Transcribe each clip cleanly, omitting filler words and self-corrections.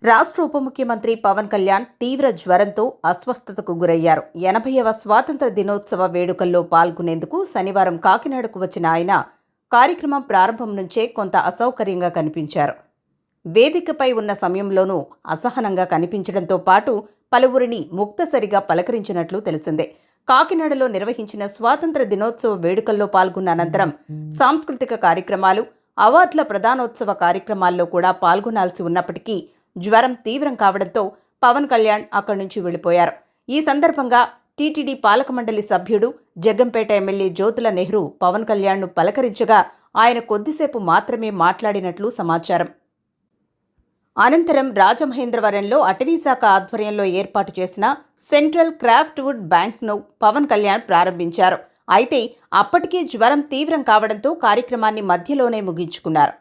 రాష్ట్ర ఉప ముఖ్యమంత్రి పవన్ కళ్యాణ్ తీవ్ర జ్వరంతో అస్వస్థతకు గురయ్యారు. 80వ స్వాతంత్ర దినోత్సవ వేడుకల్లో పాల్గొనేందుకు శనివారం కాకినాడకు వచ్చిన ఆయన కార్యక్రమం ప్రారంభం నుంచే కొంత అసౌకర్యంగా కనిపించారు. వేదికపై ఉన్న సమయంలోనూ అసహనంగా కనిపించడంతో పాటు పలువురిని ముక్తసరిగా పలకరించినట్లు తెలిసిందే. కాకినాడలో నిర్వహించిన స్వాతంత్ర దినోత్సవ వేడుకల్లో పాల్గొన్న అనంతరం సాంస్కృతిక కార్యక్రమాలు, అవార్డుల ప్రదానోత్సవ కార్యక్రమాల్లో కూడా పాల్గొనాల్సి ఉన్నప్పటికీ జ్వరం తీవ్రం కావడంతో పవన్ కళ్యాణ్ అక్కడి నుంచి వెళ్లిపోయారు. ఈ సందర్భంగా టీటీడీ పాలక మండలి సభ్యుడు, జగ్గంపేట ఎమ్మెల్యే జ్యోతుల నెహ్రూ పవన్ కళ్యాణ్ను పలకరించగా ఆయన కొద్దిసేపు మాత్రమే మాట్లాడినట్లు సమాచారం. అనంతరం రాజమహేంద్రవరంలో అటవీశాఖ ఆధ్వర్యంలో ఏర్పాటు చేసిన సెంట్రల్ క్రాఫ్ట్ వుడ్ బ్యాంక్ను పవన్ కళ్యాణ్ ప్రారంభించారు. అయితే అప్పటికే జ్వరం తీవ్రం కావడంతో కార్యక్రమాన్ని మధ్యలోనే ముగించుకున్నారు.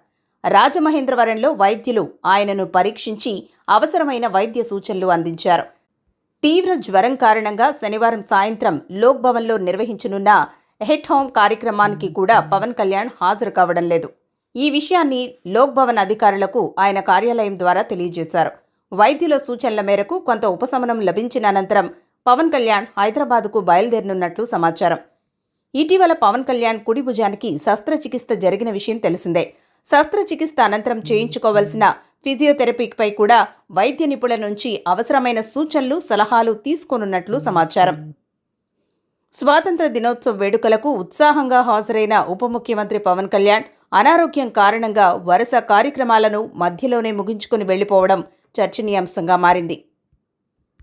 రాజమహేంద్రవరంలో వైద్యులు ఆయనను పరీక్షించి అవసరమైన వైద్య సూచనలు అందించారు. తీవ్ర జ్వరం కారణంగా శనివారం సాయంత్రం లోక్ భవన్లో నిర్వహించనున్న హెట్ హోమ్ కార్యక్రమానికి కూడా పవన్ కళ్యాణ్ హాజరు కావడం లేదు. ఈ విషయాన్ని లోక్ భవన్ అధికారులకు ఆయన కార్యాలయం ద్వారా తెలియజేశారు. వైద్యుల సూచనల మేరకు కొంత ఉపశమనం లభించిన అనంతరం పవన్ కళ్యాణ్ హైదరాబాద్కు బయలుదేరనున్నట్లు సమాచారం. ఇటీవల పవన్ కళ్యాణ్ కుడి భుజానికి శస్త్రచికిత్స జరిగిన విషయం తెలిసిందే. శస్త్రచికిత్స అనంతరం చేయించుకోవలసిన ఫిజియోథెరపీపై కూడా వైద్య నిపుణుల నుంచి అవసరమైన సూచనలు, సలహాలు తీసుకోనున్నట్లు సమాచారం. స్వాతంత్ర దినోత్సవ వేడుకలకు ఉత్సాహంగా హాజరైన ఉప ముఖ్యమంత్రి పవన్ కళ్యాణ్ అనారోగ్యం కారణంగా వరుస కార్యక్రమాలను మధ్యలోనే ముగించుకుని వెళ్లిపోవడం చర్చనీయాంశంగా మారింది.